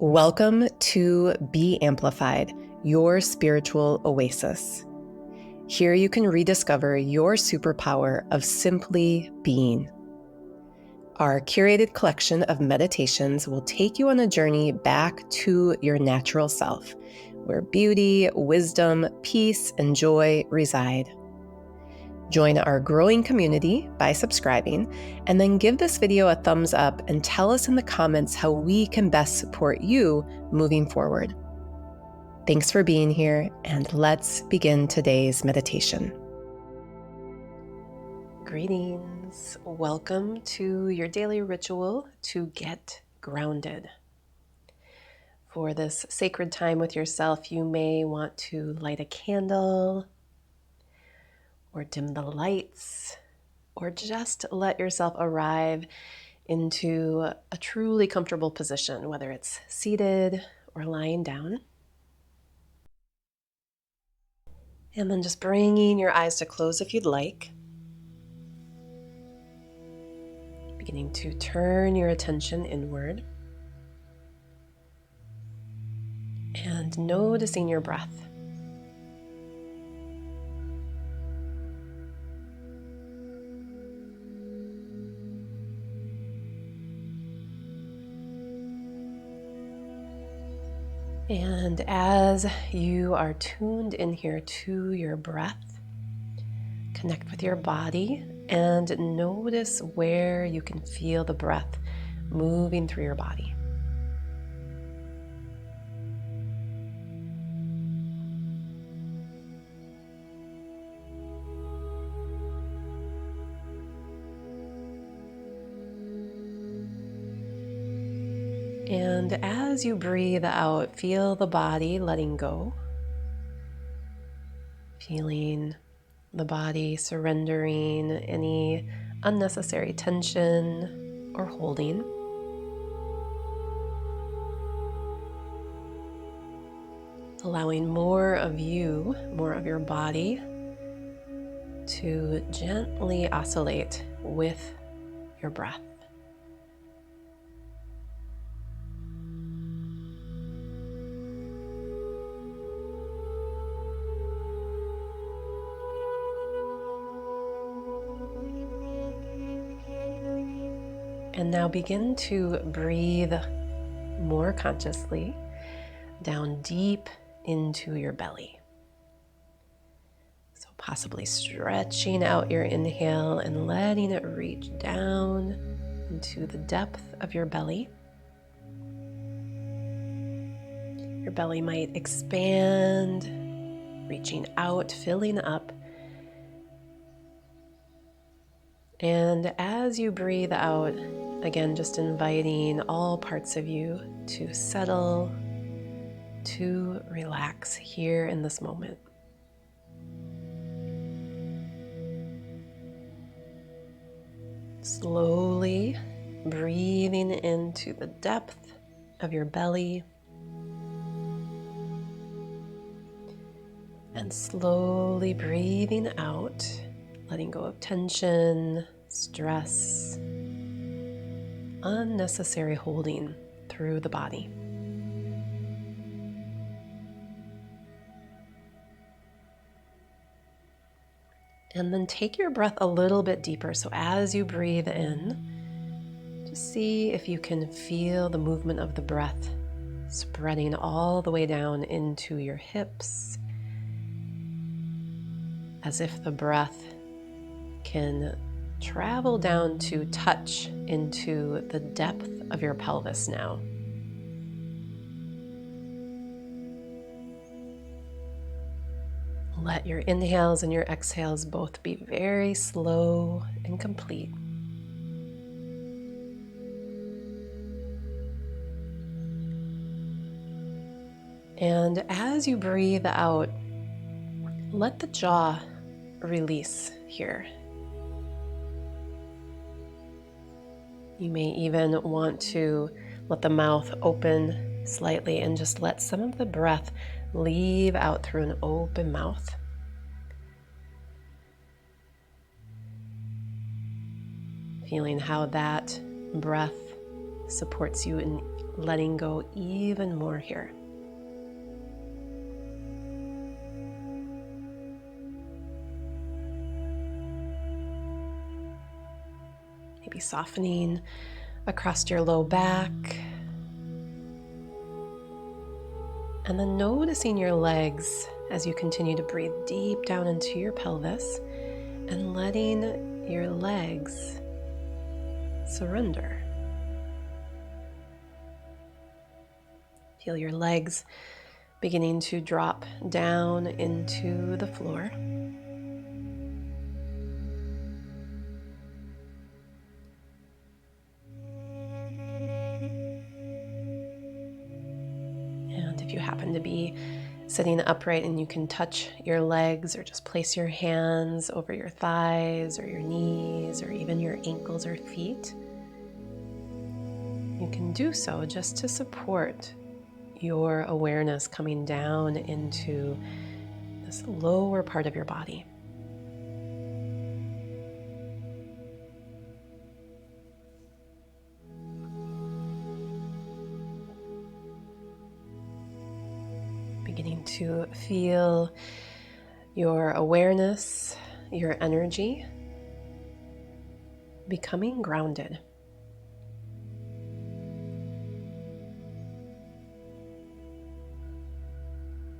Welcome to Be Amplified, your spiritual oasis. Here you can rediscover your superpower of simply being. Our curated collection of meditations will take you on a journey back to your natural self, where beauty, wisdom, peace, and joy reside. Join our growing community by subscribing, and then give this video a thumbs up and tell us in the comments how we can best support you moving forward. Thanks for being here, and let's begin today's meditation. Greetings. Welcome to your daily ritual to get grounded. For this sacred time with yourself, you may want to light a candle, or dim the lights, or just let yourself arrive into a truly comfortable position, whether it's seated or lying down. And then just bringing your eyes to close if you'd like. Beginning to turn your attention inward. And noticing your breath. And as you are tuned in here to your breath, connect with your body and notice where you can feel the breath moving through your body. And as you breathe out, feel the body letting go. Feeling the body surrendering any unnecessary tension or holding. Allowing more of you, more of your body, to gently oscillate with your breath. And now begin to breathe more consciously down deep into your belly. So possibly stretching out your inhale and letting it reach down into the depth of your belly. Your belly might expand, reaching out, filling up. And as you breathe out, again, just inviting all parts of you to settle, to relax here in this moment. Slowly breathing into the depth of your belly and slowly breathing out, letting go of tension, stress, unnecessary holding through the body. And then take your breath a little bit deeper. So as you breathe in, just see if you can feel the movement of the breath spreading all the way down into your hips, as if the breath can travel down to touch into the depth of your pelvis now. Let your inhales and your exhales both be very slow and complete. And as you breathe out, let the jaw release here. You may even want to let the mouth open slightly and just let some of the breath leave out through an open mouth. Feeling how that breath supports you in letting go even more here. Maybe softening across your low back. And then noticing your legs as you continue to breathe deep down into your pelvis and letting your legs surrender. Feel your legs beginning to drop down into the floor. And if you happen to be sitting upright and you can touch your legs or just place your hands over your thighs or your knees or even your ankles or feet, you can do so just to support your awareness coming down into this lower part of your body. Beginning to feel your awareness, your energy becoming grounded.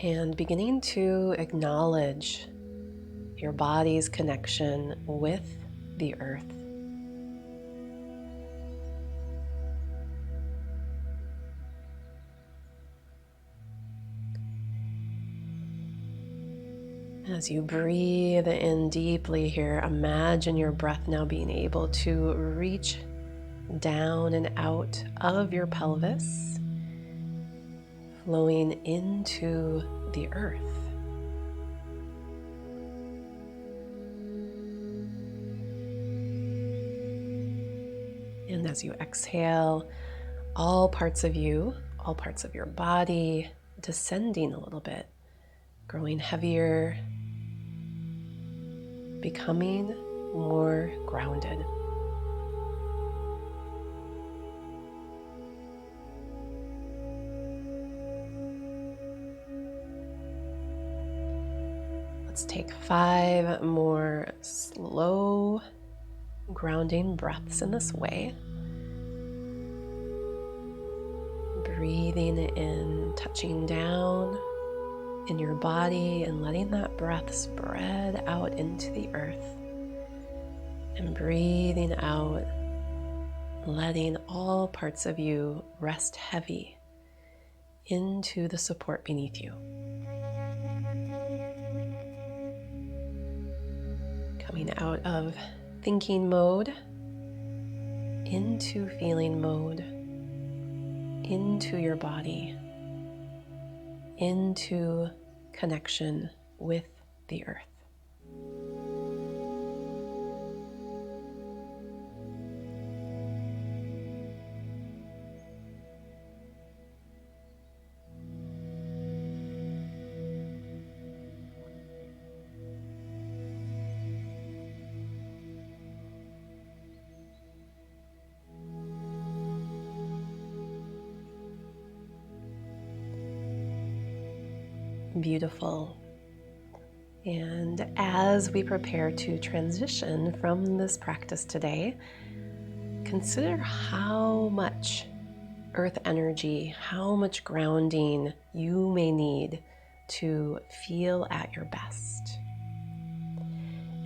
And beginning to acknowledge your body's connection with the earth. As you breathe in deeply here, imagine your breath now being able to reach down and out of your pelvis, flowing into the earth. And as you exhale, all parts of you, all parts of your body descending a little bit, growing heavier, becoming more grounded. Let's take 5 more slow, grounding breaths in this way. Breathing in, touching down in your body and letting that breath spread out into the earth. And breathing out, letting all parts of you rest heavy into the support beneath you. Coming out of thinking mode into feeling mode, into your body, into connection with the earth. Beautiful. And as we prepare to transition from this practice today, consider how much earth energy, how much grounding you may need to feel at your best.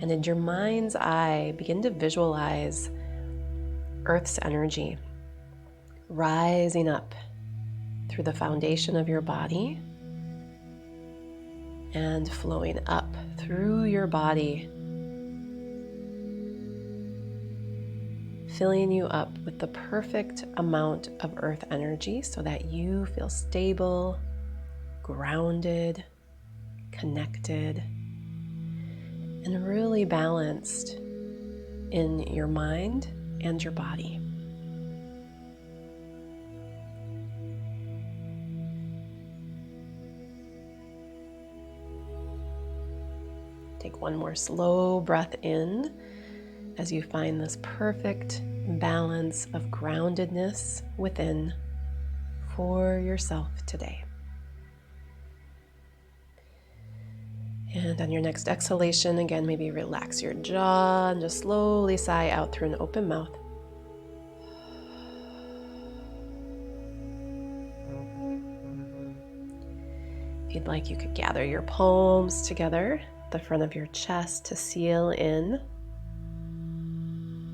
And in your mind's eye, begin to visualize Earth's energy rising up through the foundation of your body and flowing up through your body, filling you up with the perfect amount of earth energy so that you feel stable, grounded, connected, and really balanced in your mind and your body. Take one more slow breath in as you find this perfect balance of groundedness within for yourself today. And on your next exhalation, again, maybe relax your jaw and just slowly sigh out through an open mouth. If you'd like, you could gather your palms together at the front of your chest to seal in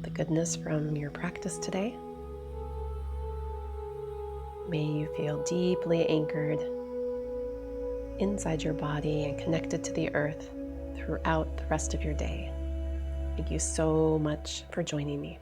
the goodness from your practice today. May you feel deeply anchored inside your body and connected to the earth throughout the rest of your day. Thank you so much for joining me.